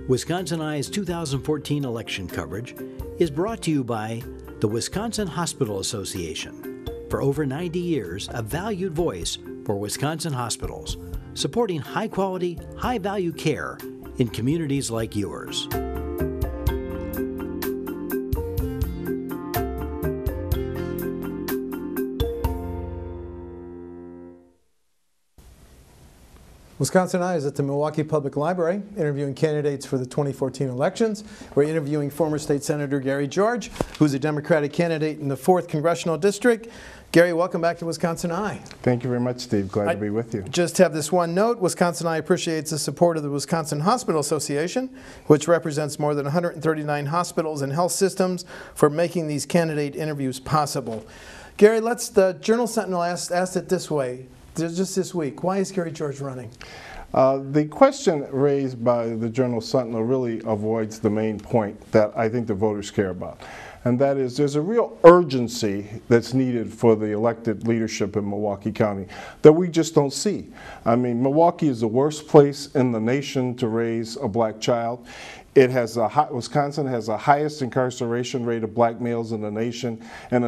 Wisconsin Eye's 2014 election coverage is brought to you by the Wisconsin Hospital Association. For over 90 years, a valued voice for Wisconsin hospitals, supporting high-quality, high-value care in communities like yours. Wisconsin Eye is at the Milwaukee Public Library, interviewing candidates for the 2014 elections. We're interviewing former State Senator Gary George, who's a Democratic candidate in the 4th Congressional District. Gary, welcome back to Wisconsin Eye. Thank you very much, Steve. Glad to be with you. Just have this one note. Wisconsin Eye appreciates the support of the Wisconsin Hospital Association, which represents more than 139 hospitals and health systems, for making these candidate interviews possible. Gary, the Journal-Sentinel asked it this way, just this week. Why is Gary George running? The question raised by the Journal-Sentinel really avoids the main point that I think the voters care about. And that is, there's a real urgency that's needed for the elected leadership in Milwaukee County that we just don't see. I mean, Milwaukee is the worst place in the nation to raise a black child. Wisconsin has the highest incarceration rate of black males in the nation, and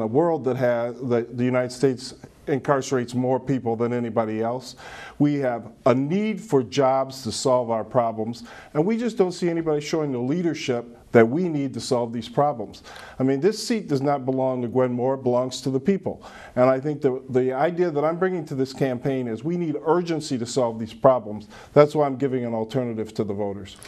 a world that the United States incarcerates more people than anybody else. We have a need for jobs to solve our problems, and we just don't see anybody showing the leadership that we need to solve these problems. I mean, this seat does not belong to Gwen Moore, it belongs to the people. And I think the idea that I'm bringing to this campaign is we need urgency to solve these problems. That's why I'm giving an alternative to the voters.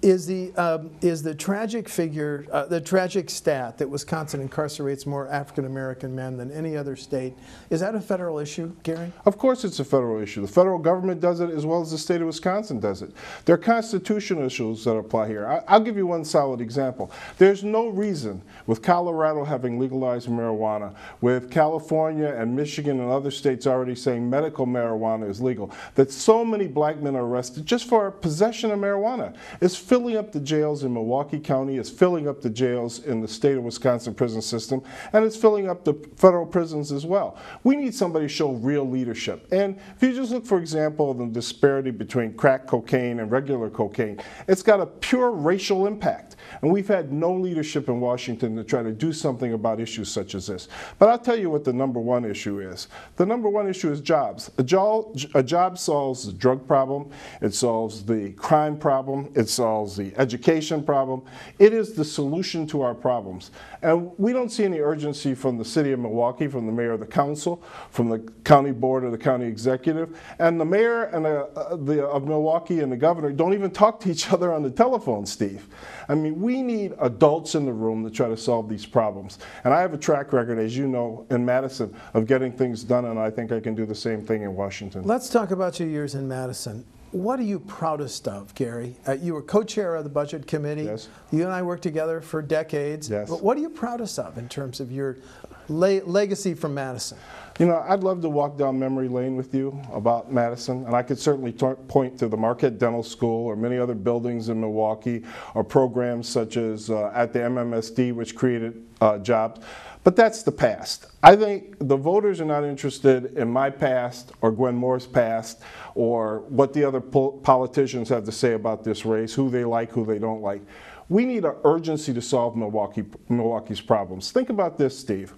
Is the tragic figure, the tragic stat that Wisconsin incarcerates more African American men than any other state, is that a federal issue, Gary? Of course it's a federal issue. The federal government does it as well as the state of Wisconsin does it. There are constitutional issues that apply here. I'll give you one solid example. There's no reason, with Colorado having legalized marijuana, with California and Michigan and other states already saying medical marijuana is legal, that so many black men are arrested just for possession of marijuana. It's filling up the jails in Milwaukee County, it's filling up the jails in the state of Wisconsin prison system, and it's filling up the federal prisons as well. We need somebody to show real leadership. And if you just look, for example, the disparity between crack cocaine and regular cocaine, it's got a pure racial impact. And we've had no leadership in Washington to try to do something about issues such as this. But I'll tell you what the number one issue is. The number one issue is jobs. A job solves the drug problem, it solves the crime problem, it solves the education problem. It is the solution to our problems. And we don't see any urgency from the city of Milwaukee, from the mayor of the council, from the county board or the county executive. And the mayor and of Milwaukee and the governor don't even talk to each other on the telephone, Steve. I mean, we need adults in the room to try to solve these problems. And I have a track record, as you know, in Madison of getting things done, and I think I can do the same thing in Washington. Let's talk about your years in Madison. What are you proudest of, Gary? You were co-chair of the Budget Committee. Yes. You and I worked together for decades. Yes. But what are you proudest of in terms of your legacy from Madison? You know, I'd love to walk down memory lane with you about Madison, and I could certainly point to the Marquette Dental School or many other buildings in Milwaukee, or programs such as at the MMSD, which created jobs. But that's the past. I think the voters are not interested in my past or Gwen Moore's past or what the other politicians have to say about this race, who they like, who they don't like. We need an urgency to solve Milwaukee's problems. Think about this, Steve.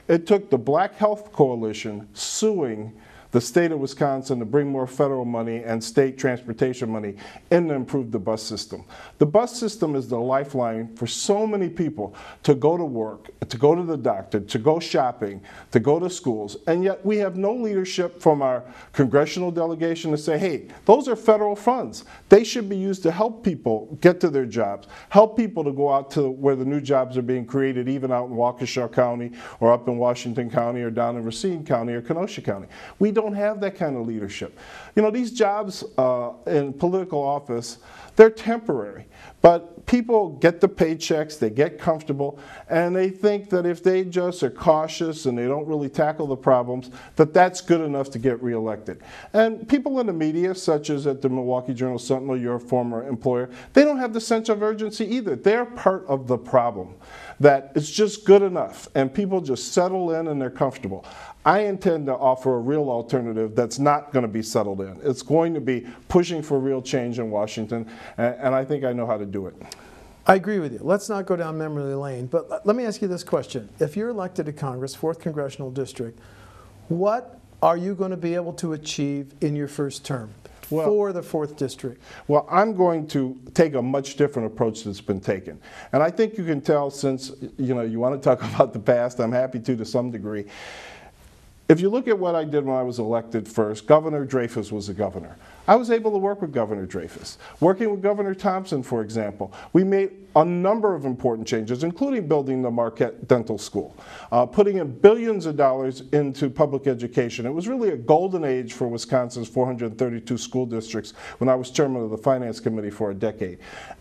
It took the Black Health Coalition suing the state of Wisconsin to bring more federal money and state transportation money in to improve the bus system. The bus system is the lifeline for so many people to go to work, to go to the doctor, to go shopping, to go to schools, and yet we have no leadership from our congressional delegation to say, hey, those are federal funds. They should be used to help people get to their jobs, help people to go out to where the new jobs are being created, even out in Waukesha County or up in Washington County or down in Racine County or Kenosha County. We don't have that kind of leadership. You know, these jobs in political office, they're temporary, but people get the paychecks, they get comfortable, and they think that if they just are cautious and they don't really tackle the problems, that that's good enough to get reelected. And people in the media, such as at the Milwaukee Journal-Sentinel, your former employer, they don't have the sense of urgency either. They're part of the problem. that it's just good enough and people just settle in and they're comfortable. I intend to offer a real alternative that's not going to be settled in. It's going to be pushing for real change in Washington, and I think I know how to do it. I agree with you. Let's not go down memory lane, but let me ask you this question. If you're elected to Congress, 4th Congressional District, what are you going to be able to achieve in your first term for the 4th District? Well, I'm going to take a much different approach that's been taken. And I think you can tell, since you want to talk about the past, I'm happy to some degree. If you look at what I did when I was elected first, Governor Dreyfus was the governor. I was able to work with Governor Dreyfus. Working with Governor Thompson, for example, we made a number of important changes, including building the Marquette Dental School, putting in billions of dollars into public education. It was really a golden age for Wisconsin's 432 school districts when I was chairman of the Finance Committee for a decade.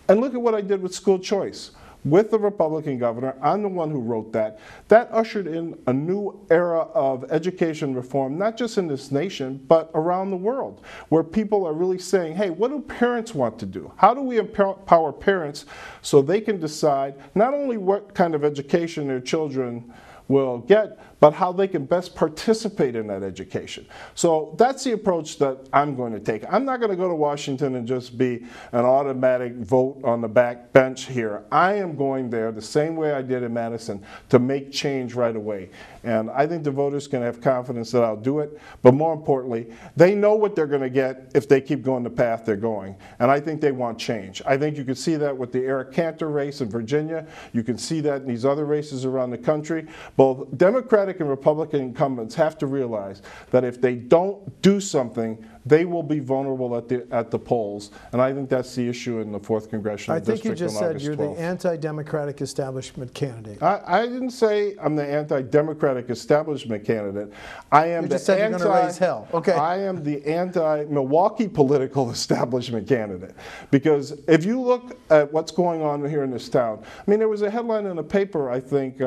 And look at what I did with school choice. With the Republican governor, I'm the one who wrote that. That ushered in a new era of education reform, not just in this nation, but around the world, where people are really saying, hey, what do parents want to do? How do we empower parents so they can decide not only what kind of education their children will get, but how they can best participate in that education. So that's the approach that I'm going to take. I'm not going to go to Washington and just be an automatic vote on the back bench here. I am going there the same way I did in Madison to make change right away. And I think the voters can have confidence that I'll do it. But more importantly, they know what they're going to get if they keep going the path they're going. And I think they want change. I think you can see that with the Eric Cantor race in Virginia. You can see that in these other races around the country. Both Democratic and Republican incumbents have to realize that if they don't do something, they will be vulnerable at the polls. And I think that's the issue in the 4th Congressional District. I think you just said you're 12th. The anti-democratic establishment candidate. I didn't say I'm the anti-democratic establishment candidate. I am just said you're going to raise hell. Okay. I am the anti-Milwaukee political establishment candidate. Because if you look at what's going on here in this town, I mean, there was a headline in the paper, I think,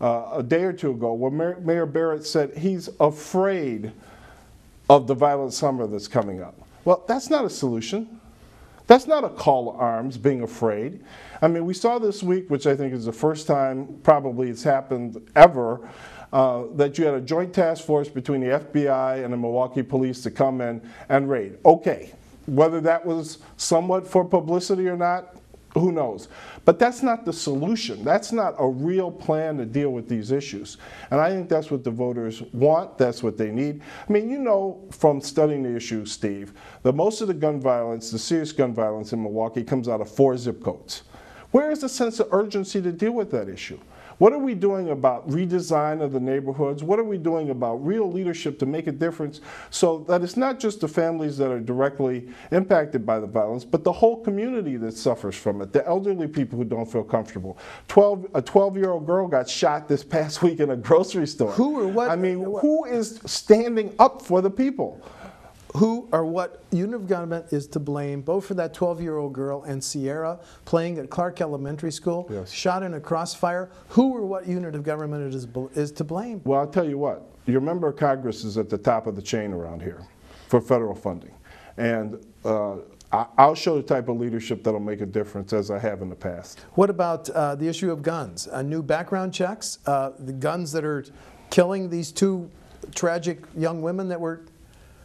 a day or two ago, where Mayor Barrett said he's afraid of the violent summer that's coming up. Well, that's not a solution. That's not a call to arms, being afraid. I mean, we saw this week, which I think is the first time probably it's happened ever, that you had a joint task force between the FBI and the Milwaukee police to come in and raid. Okay, whether that was somewhat for publicity or not, who knows? But that's not the solution. That's not a real plan to deal with these issues. And I think that's what the voters want. That's what they need. I mean, you know from studying the issue, Steve, that most of the gun violence, the serious gun violence in Milwaukee comes out of 4 zip codes. Where is the sense of urgency to deal with that issue? What are we doing about redesign of the neighborhoods? What are we doing about real leadership to make a difference so that it's not just the families that are directly impacted by the violence, but the whole community that suffers from it, the elderly people who don't feel comfortable. A 12-year-old girl got shot this past week in a grocery store. Who or what? I mean, who is standing up for the people? Who or what unit of government is to blame both for that 12-year-old girl and Sierra playing at Clark Elementary School, yes, shot in a crossfire? Who or what unit of government is to blame? Well, I'll tell you what. Your member of Congress is at the top of the chain around here for federal funding. And I'll show the type of leadership that'll make a difference, as I have in the past. What about the issue of guns? New background checks? The guns that are killing these 2 tragic young women that were...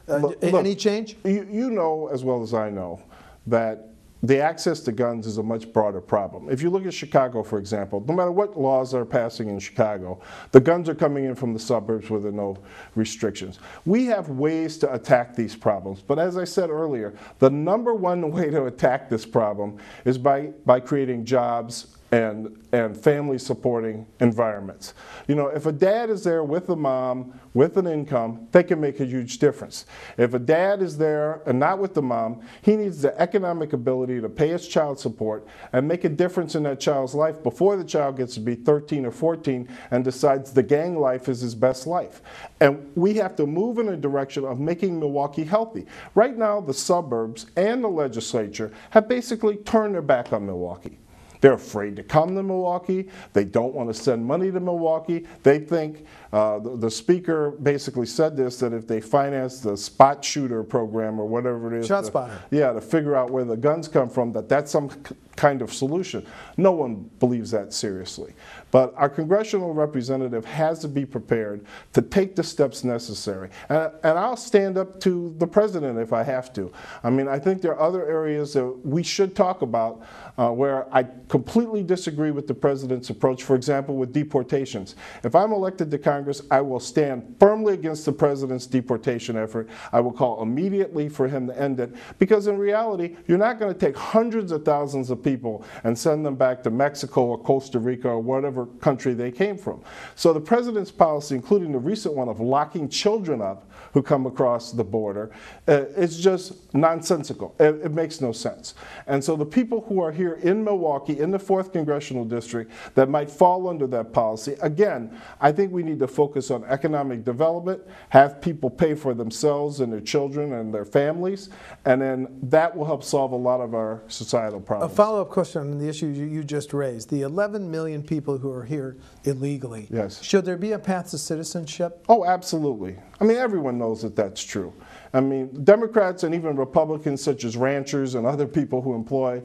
Look, any change? You know as well as I know that the access to guns is a much broader problem. If you look at Chicago, for example, no matter what laws are passing in Chicago, the guns are coming in from the suburbs where there are no restrictions. We have ways to attack these problems, but as I said earlier, the #1 way to attack this problem is by creating jobs and family supporting environments. You know, if a dad is there with a mom, with an income, they can make a huge difference. If a dad is there and not with the mom, he needs the economic ability to pay his child support and make a difference in that child's life before the child gets to be 13 or 14 and decides the gang life is his best life. And we have to move in a direction of making Milwaukee healthy. Right now, the suburbs and the legislature have basically turned their back on Milwaukee. They're afraid to come to Milwaukee. They don't want to send money to Milwaukee. They think, the speaker basically said this, that if they finance the spot shooter program or whatever it is. ShotSpotter. Yeah, to figure out where the guns come from, that's some kind of solution. No one believes that seriously. But our congressional representative has to be prepared to take the steps necessary. And I'll stand up to the president if I have to. I mean, I think there are other areas that we should talk about where I completely disagree with the president's approach. For example, with deportations. If I'm elected to Congress, I will stand firmly against the president's deportation effort. I will call immediately for him to end it. Because in reality, you're not going to take hundreds of thousands of people and send them back to Mexico or Costa Rica or whatever country they came from. So the president's policy, including the recent one of locking children up who come across the border, is just nonsensical. It makes no sense. And so the people who are here in Milwaukee, in the 4th Congressional District, that might fall under that policy, again, I think we need to focus on economic development, have people pay for themselves and their children and their families, and then that will help solve a lot of our societal problems. A follow-up question on the issue you just raised. The 11 million people who are here illegally. Yes. Should there be a path to citizenship? Oh, absolutely. I mean, everyone knows that that's true. I mean, Democrats and even Republicans, such as ranchers and other people who employ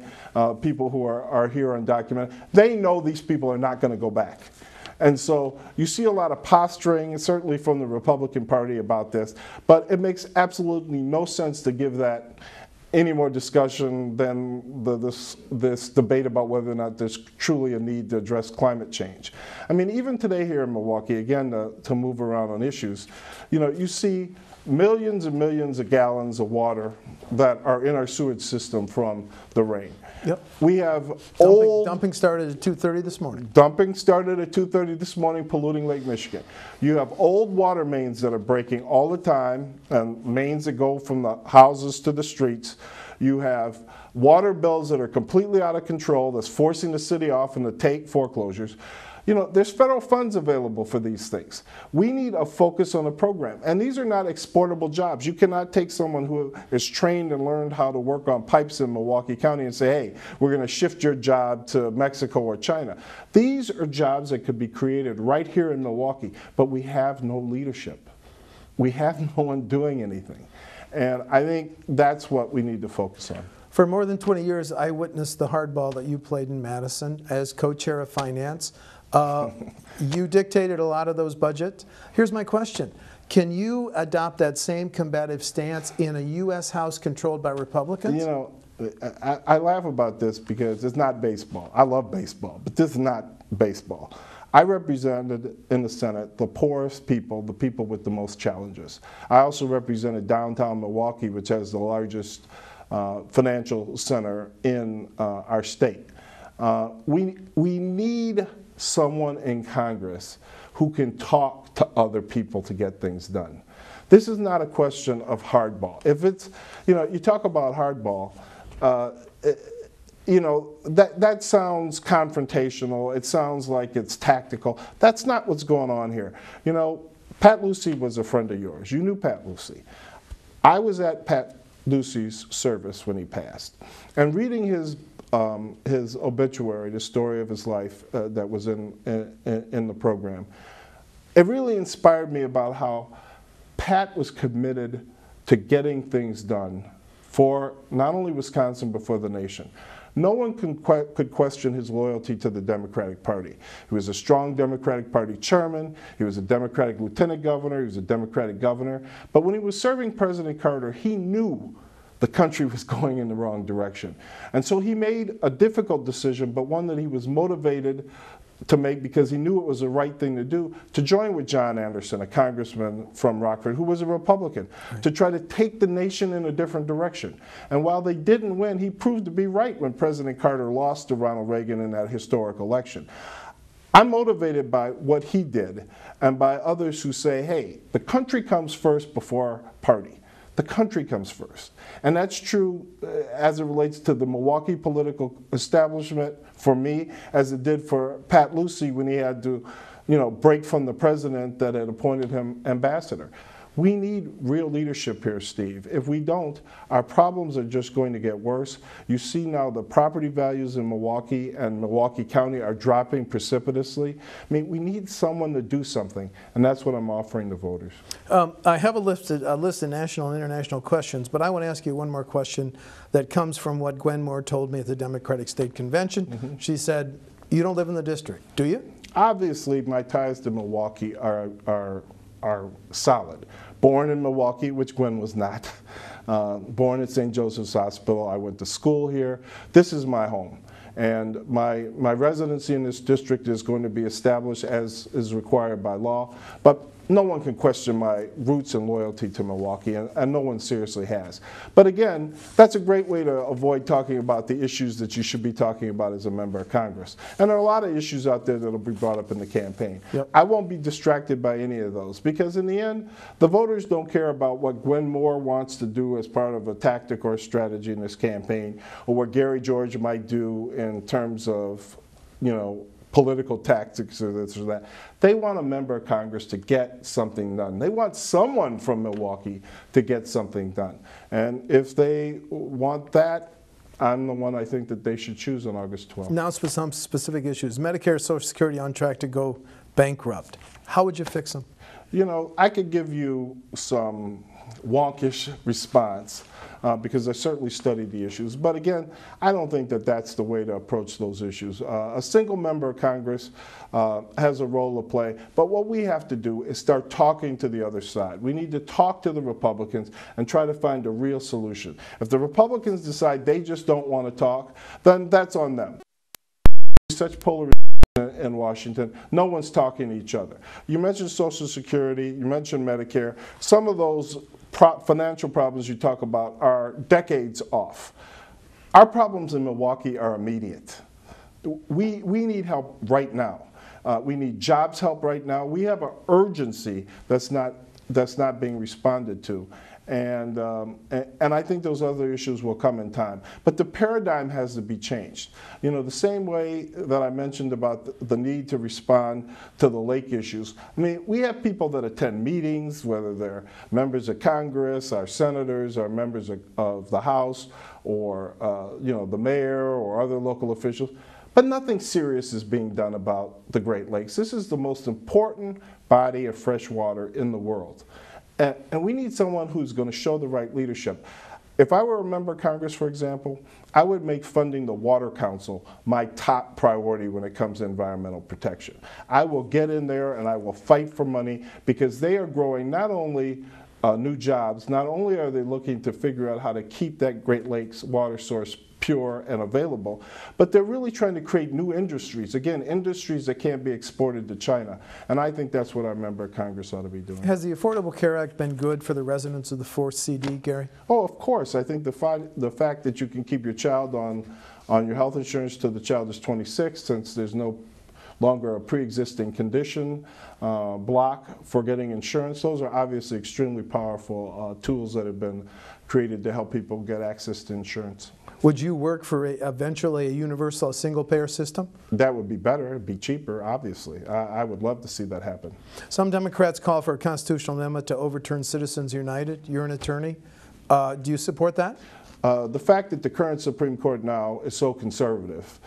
people who are here undocumented, they know these people are not going to go back. And so you see a lot of posturing, certainly from the Republican Party, about this, but it makes absolutely no sense to give that any more discussion than this debate about whether or not there's truly a need to address climate change. I mean, even today here in Milwaukee, again, to move around on issues, you know, you see millions and millions of gallons of water that are in our sewage system from the rain. Yep. We have dumping started at 2:30 this morning. Dumping started at 2:30 this morning, polluting Lake Michigan. You have old water mains that are breaking all the time, and mains that go from the houses to the streets. You have water bills that are completely out of control, that's forcing the city off into take foreclosures. You know, there's federal funds available for these things. We need a focus on a program. And these are not exportable jobs. You cannot take someone who is trained and learned how to work on pipes in Milwaukee County and say, hey, we're going to shift your job to Mexico or China. These are jobs that could be created right here in Milwaukee, but we have no leadership. We have no one doing anything. And I think that's what we need to focus on. For more than 20 years, I witnessed the hardball that you played in Madison as co-chair of finance. You dictated a lot of those budgets. Here's my question. Can you adopt that same combative stance in a U.S. House controlled by Republicans? You know, I laugh about this because it's not baseball. I love baseball, but this is not baseball. I represented in the Senate the poorest people, the people with the most challenges. I also represented downtown Milwaukee, which has the largest financial center in our state. We need someone in Congress who can talk to other people to get things done. This is not a question of hardball. If it's, you know, you talk about hardball, you know, that sounds confrontational. It sounds like it's tactical. That's not what's going on here. You know, Pat Lucy was a friend of yours. You knew Pat Lucy. I was at Pat Lucy's service when he passed, and reading his obituary, the story of his life that was in the program, it really inspired me about how Pat was committed to getting things done for not only Wisconsin but for the nation. No one could question his loyalty to the Democratic Party. He was a strong Democratic Party chairman, he was a Democratic lieutenant governor, he was a Democratic governor, but when he was serving President Carter, he knew the country was going in the wrong direction. And so he made a difficult decision, but one that he was motivated to make because he knew it was the right thing to do, to join with John Anderson, a congressman from Rockford, who was a Republican, to try to take the nation in a different direction. And while they didn't win, he proved to be right when President Carter lost to Ronald Reagan in that historic election. I'm motivated by what he did and by others who say, hey, the country comes first before party. The country comes first. And that's true as it relates to the Milwaukee political establishment for me, as it did for Pat Lucy when he had to, you know, break from the president that had appointed him ambassador. We need real leadership here, Steve. If we don't, our problems are just going to get worse. You see now the property values in Milwaukee and Milwaukee County are dropping precipitously. I mean, we need someone to do something, and that's what I'm offering the voters. I have a list of national and international questions, but I want to ask you one more question that comes from what Gwen Moore told me at the Democratic State Convention. She said, you don't live in the district, do you? Obviously, my ties to Milwaukee are solid. Born in Milwaukee, which Gwen was not. Born at St. Joseph's Hospital. I went to school here. This is my home. And my residency in this district is going to be established as is required by law. But no one can question my roots and loyalty to Milwaukee, and no one seriously has. But again, that's a great way to avoid talking about the issues that you should be talking about as a member of Congress. And there are a lot of issues out there that will be brought up in the campaign. Yep. I won't be distracted by any of those, because in the end, the voters don't care about what Gwen Moore wants to do as part of a tactic or a strategy in this campaign, or what Gary George might do in terms of, political tactics or this or that. They want a member of Congress to get something done. They want someone from Milwaukee to get something done. And if they want that, I'm the one I think that they should choose on August 12th. Now for some specific issues. Medicare, Social Security on track to go bankrupt. How would you fix them? I could give you some wonkish response because I certainly studied the issues. But again, I don't think that that's the way to approach those issues. A single member of Congress has a role to play, but what we have to do is start talking to the other side. We need to talk to the Republicans and try to find a real solution. If the Republicans decide they just don't want to talk, then that's on them. Such polarization in Washington, no one's talking to each other. You mentioned Social Security, you mentioned Medicare. Some of those financial problems you talk about are decades off. Our problems in Milwaukee are immediate. We need help right now. We need jobs help right now. We have an urgency that's not being responded to. And I think those other issues will come in time. But the paradigm has to be changed. The same way that I mentioned about the need to respond to the lake issues. I mean, we have people that attend meetings, whether they're members of Congress, our senators, our members of the House, or the mayor or other local officials. But nothing serious is being done about the Great Lakes. This is the most important body of fresh water in the world. And we need someone who's going to show the right leadership. If I were a member of Congress, for example, I would make funding the Water Council my top priority when it comes to environmental protection. I will get in there and I will fight for money, because they are growing not only new jobs, not only are they looking to figure out how to keep that Great Lakes water source pure and available, but they're really trying to create new industries. Again, industries that can't be exported to China. And I think that's what our member of Congress ought to be doing. Has the Affordable Care Act been good for the residents of the 4th CD, Gary? Oh, of course. I think the fact that you can keep your child on your health insurance till the child is 26, since there's no longer a pre-existing condition block for getting insurance, those are obviously extremely powerful tools that have been created to help people get access to insurance. Would you work for eventually a universal single-payer system? That would be better. It would be cheaper, obviously. I would love to see that happen. Some Democrats call for a constitutional amendment to overturn Citizens United. You're an attorney. Do you support that? The fact that the current Supreme Court now is so conservative,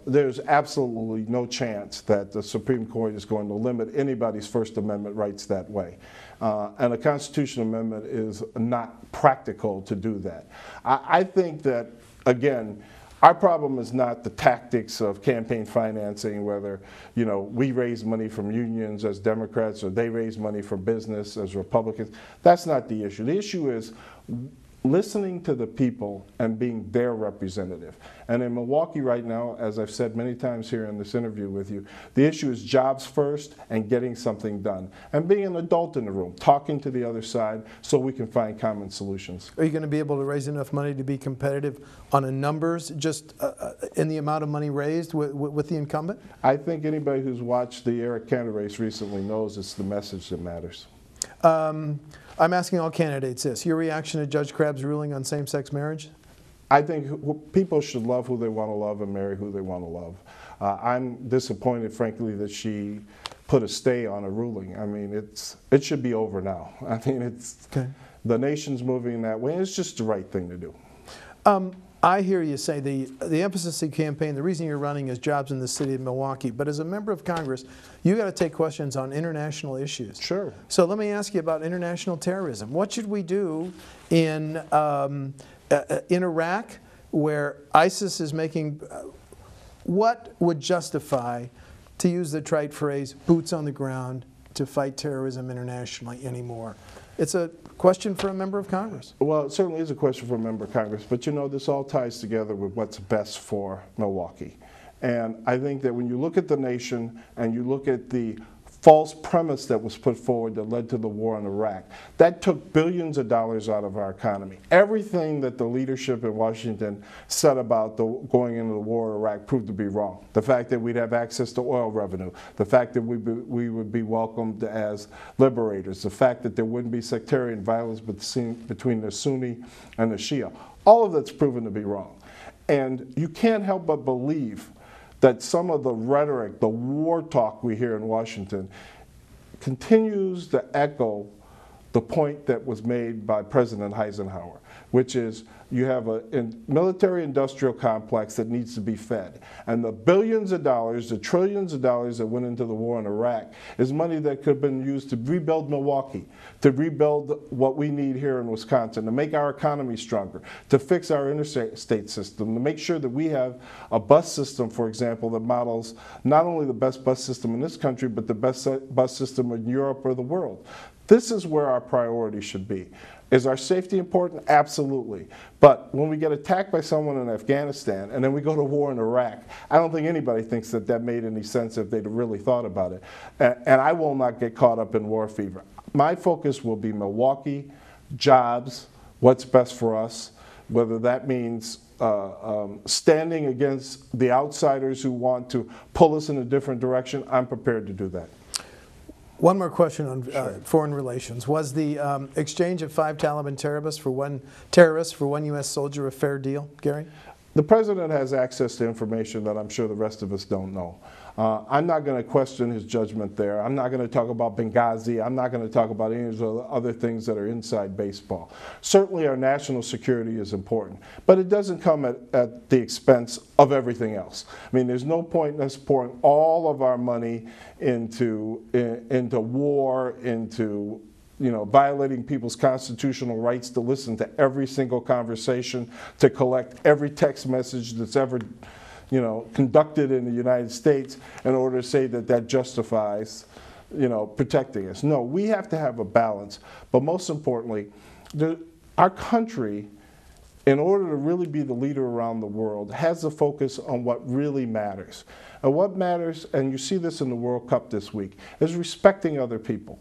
there's absolutely no chance that the Supreme Court is going to limit anybody's First Amendment rights that way. And a constitutional amendment is not practical to do that. I think that, again, our problem is not the tactics of campaign financing, whether we raise money from unions as Democrats or they raise money from business as Republicans. That's not the issue. The issue is listening to the people and being their representative. And in Milwaukee right now, as I've said many times here in this interview with you, the issue is jobs first and getting something done. And being an adult in the room, talking to the other side so we can find common solutions. Are you going to be able to raise enough money to be competitive on a numbers, just in the amount of money raised with the incumbent? I think anybody who's watched the Eric Cantor race recently knows it's the message that matters. I'm asking all candidates this. Your reaction to Judge Crabb's ruling on same-sex marriage? I think people should love who they want to love and marry who they want to love. I'm disappointed, frankly, that she put a stay on a ruling. I mean, it should be over now. I mean, the nation's moving that way, and it's just the right thing to do. I hear you say the emphasis of the campaign, the reason you're running is jobs in the city of Milwaukee. But as a member of Congress, you got to take questions on international issues. Sure. So let me ask you about international terrorism. What should we do in Iraq, where ISIS is making? What would justify, to use the trite phrase, boots on the ground to fight terrorism internationally anymore? It's a question for a member of Congress. Well, it certainly is a question for a member of Congress, but you know, this all ties together with what's best for Milwaukee. And I think that when you look at the nation and you look at the false premise that was put forward that led to the war in Iraq, that took billions of dollars out of our economy. Everything that the leadership in Washington said about going into the war in Iraq proved to be wrong. The fact that we'd have access to oil revenue, the fact that we would be welcomed as liberators, the fact that there wouldn't be sectarian violence between the Sunni and the Shia, all of that's proven to be wrong. And you can't help but believe that some of the rhetoric, the war talk we hear in Washington continues to echo the point that was made by President Eisenhower, which is you have a military-industrial complex that needs to be fed. And the billions of dollars, the trillions of dollars that went into the war in Iraq is money that could have been used to rebuild Milwaukee, to rebuild what we need here in Wisconsin, to make our economy stronger, to fix our interstate system, to make sure that we have a bus system, for example, that models not only the best bus system in this country, but the best bus system in Europe or the world. This is where our priority should be. Is our safety important? Absolutely. But when we get attacked by someone in Afghanistan and then we go to war in Iraq, I don't think anybody thinks that that made any sense if they'd really thought about it. And I will not get caught up in war fever. My focus will be Milwaukee, jobs, what's best for us, whether that means standing against the outsiders who want to pull us in a different direction. I'm prepared to do that. One more question on foreign relations. Was the exchange of 5 Taliban terrorists for one U.S. soldier a fair deal, Gary? The president has access to information that I'm sure the rest of us don't know. I'm not going to question his judgment there. I'm not going to talk about Benghazi. I'm not going to talk about any of the other things that are inside baseball. Certainly our national security is important, but it doesn't come at the expense of everything else. I mean, there's no point in us pouring all of our money into war, into violating people's constitutional rights to listen to every single conversation, to collect every text message that's ever conducted in the United States in order to say that that justifies, protecting us. No, we have to have a balance. But most importantly, our country, in order to really be the leader around the world, has to focus on what really matters. And what matters, and you see this in the World Cup this week, is respecting other people.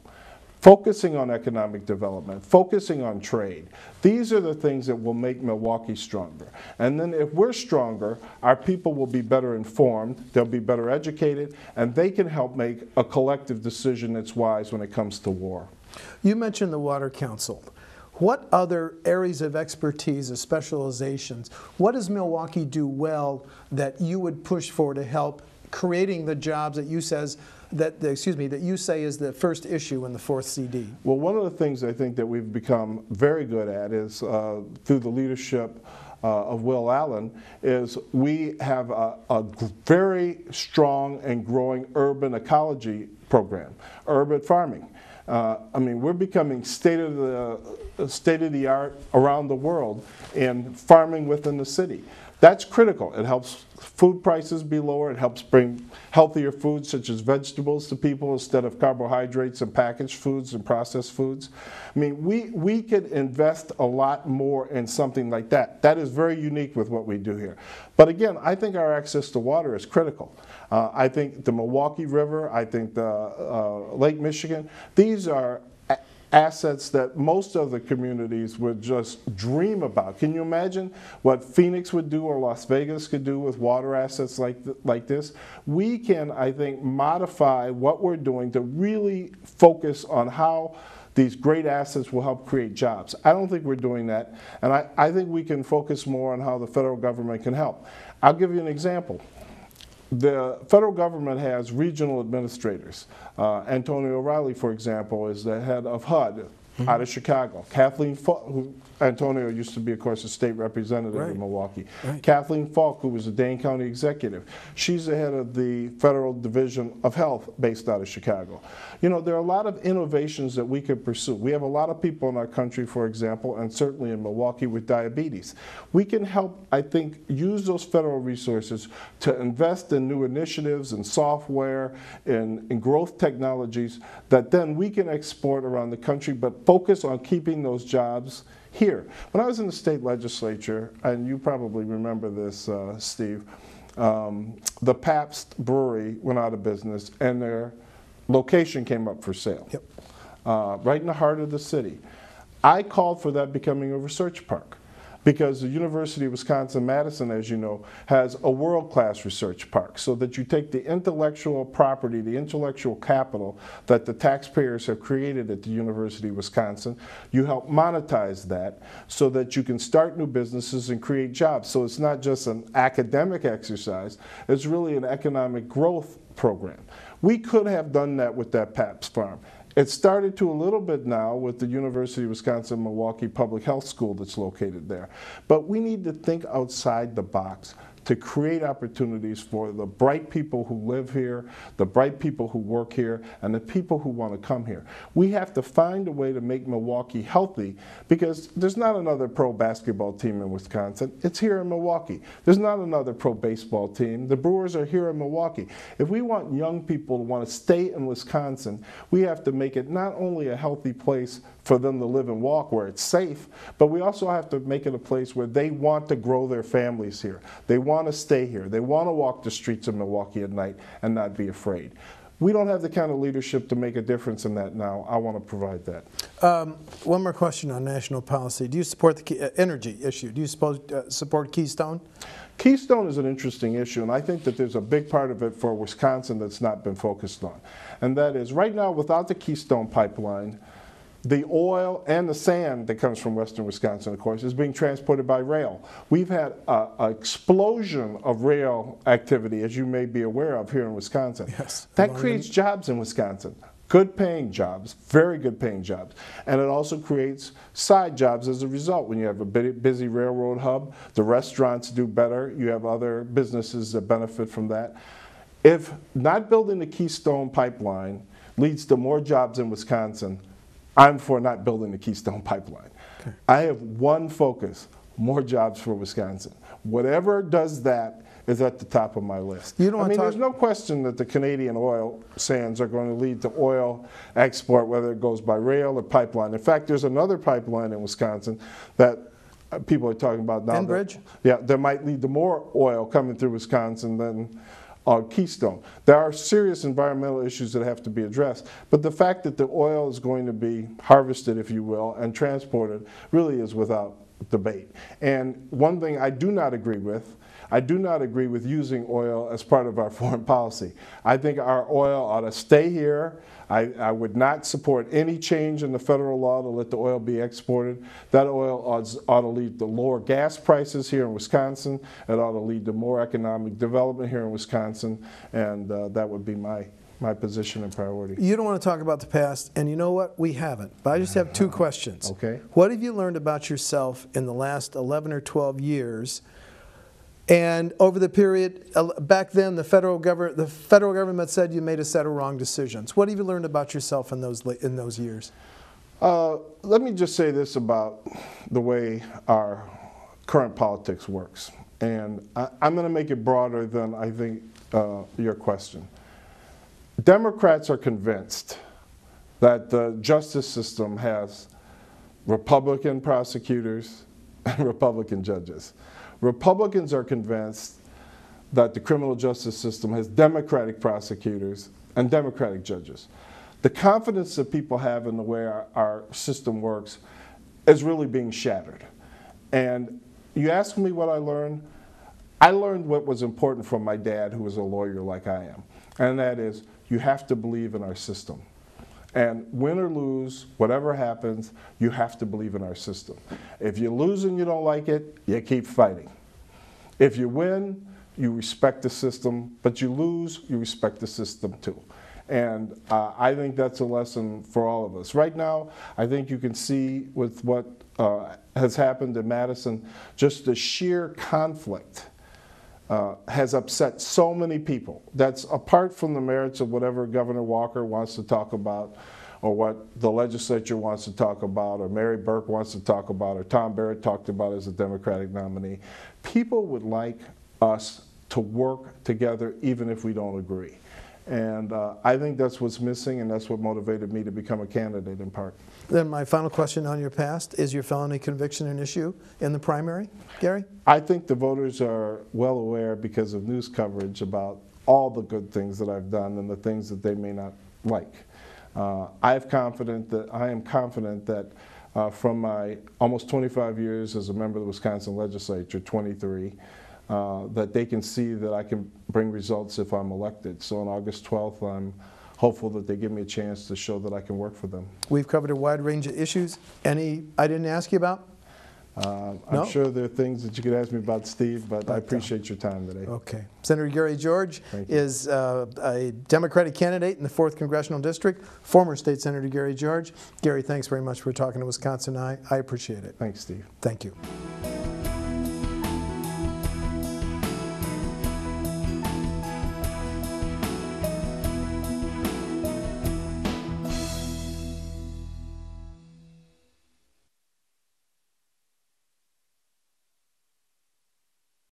Focusing on economic development, focusing on trade. These are the things that will make Milwaukee stronger. And then if we're stronger, our people will be better informed, they'll be better educated, and they can help make a collective decision that's wise when it comes to war. You mentioned the Water Council. What other areas of expertise or specializations, what does Milwaukee do well that you would push for to help creating the jobs that you say is the first issue in the 4th CD? Well, one of the things I think that we've become very good at is through the leadership of Will Allen, is we have a very strong and growing urban ecology program, urban farming. I mean, we're becoming state of the art around the world in farming within the city. That's critical. It helps food prices be lower. It helps bring healthier foods such as vegetables to people instead of carbohydrates and packaged foods and processed foods. I mean, we could invest a lot more in something like that. That is very unique with what we do here. But again, I think our access to water is critical. I think the Milwaukee River, I think the Lake Michigan, these are assets that most other communities would just dream about. Can you imagine what Phoenix would do or Las Vegas could do with water assets like this? We can, I think, modify what we're doing to really focus on how these great assets will help create jobs. I don't think we're doing that, and I think we can focus more on how the federal government can help. I'll give you an example. The federal government has regional administrators. Antonio O'Reilly, for example, is the head of HUD out of Chicago. Kathleen Falk, who Antonio used to be, of course, a state representative in Milwaukee. Kathleen Falk, who was a Dane County executive, she's the head of the Federal Division of Health based out of Chicago. You know, there are a lot of innovations that we could pursue. We have a lot of people in our country, for example, and certainly in Milwaukee with diabetes. We can help, I think, use those federal resources to invest in new initiatives and software and growth technologies that then we can export around the country, but focus on keeping those jobs here. When I was in the state legislature, and you probably remember this, Steve, the Pabst Brewery went out of business and their location came up for sale. Yep. Right in the heart of the city. I called for that becoming a research park because the University of Wisconsin-Madison, as you know, has a world-class research park, so that you take the intellectual property, the intellectual capital that the taxpayers have created at the University of Wisconsin, you help monetize that so that you can start new businesses and create jobs. So it's not just an academic exercise, it's really an economic growth program. We could have done that with that Pabst farm. It started to a little bit now with the University of Wisconsin-Milwaukee Public Health School that's located there. But we need to think outside the box to create opportunities for the bright people who live here, the bright people who work here, and the people who want to come here. We have to find a way to make Milwaukee healthy because there's not another pro basketball team in Wisconsin. It's here in Milwaukee. There's not another pro baseball team. The Brewers are here in Milwaukee. If we want young people to want to stay in Wisconsin, we have to make it not only a healthy place for them to live and walk where it's safe, but we also have to make it a place where they want to grow their families here. They want to stay here. They want to walk the streets of Milwaukee at night and not be afraid. We don't have the kind of leadership to make a difference in that now. I want to provide that. One more question on national policy. Do you support the energy issue? Do you support Keystone? Keystone is an interesting issue, and I think that there's a big part of it for Wisconsin that's not been focused on. And that is, right now, without the Keystone pipeline, the oil and the sand that comes from western Wisconsin, of course, is being transported by rail. We've had an explosion of rail activity, as you may be aware of, here in Wisconsin. Yes. That creates jobs in Wisconsin. Good paying jobs, very good paying jobs. And it also creates side jobs as a result. When you have a busy railroad hub, the restaurants do better. You have other businesses that benefit from that. If not building the Keystone pipeline leads to more jobs in Wisconsin, I'm for not building the Keystone pipeline. Okay. I have one focus: more jobs for Wisconsin. Whatever does that is at the top of my list. There's no question that the Canadian oil sands are going to lead to oil export, whether it goes by rail or pipeline. In fact, there's another pipeline in Wisconsin that people are talking about now. Enbridge? That might lead to more oil coming through Wisconsin than Keystone. There are serious environmental issues that have to be addressed, but the fact that the oil is going to be harvested, if you will, and transported really is without debate. And one thing I do not agree with, using oil as part of our foreign policy. I think our oil ought to stay here. I would not support any change in the federal law to let the oil be exported. That oil ought to lead to lower gas prices here in Wisconsin. It ought to lead to more economic development here in Wisconsin, and that would be my position and priority. You don't want to talk about the past, and you know what? We haven't. But I just have two questions. Okay. What have you learned about yourself in the last 11 or 12 years? And over the period, back then, the federal government said you made a set of wrong decisions. What have you learned about yourself in those years? Let me just say this about the way our current politics works. And I'm going to make it broader than I think your question. Democrats are convinced that the justice system has Republican prosecutors and Republican judges. Republicans are convinced that the criminal justice system has Democratic prosecutors and Democratic judges. The confidence that people have in the way our system works is really being shattered. And you ask me what I learned what was important from my dad, who was a lawyer like I am, and that is you have to believe in our system. And win or lose, whatever happens, you have to believe in our system. If you lose and you don't like it, you keep fighting. If you win, you respect the system, but you lose, you respect the system too. And I think that's a lesson for all of us. Right now, I think you can see with what has happened in Madison, just the sheer conflict has upset so many people. That's apart from the merits of whatever Governor Walker wants to talk about, or what the legislature wants to talk about, or Mary Burke wants to talk about, or Tom Barrett talked about as a Democratic nominee. People would like us to work together even if we don't agree. And I think that's what's missing, and that's what motivated me to become a candidate in part. Then my final question on your past, is your felony conviction an issue in the primary, Gary? I think the voters are well aware because of news coverage about all the good things that I've done and the things that they may not like. I am confident that from my almost 25 years as a member of the Wisconsin legislature, 23, that they can see that I can bring results if I'm elected. So on August 12th, I'm hopeful that they give me a chance to show that I can work for them. We've covered a wide range of issues. Any I didn't ask you about? No? I'm sure there are things that you could ask me about, Steve, but I appreciate your time today. Okay. Senator Gary George is a Democratic candidate in the 4th Congressional District, former State Senator Gary George. Gary, thanks very much for talking to Wisconsin Eye. I appreciate it. Thanks, Steve. Thank you.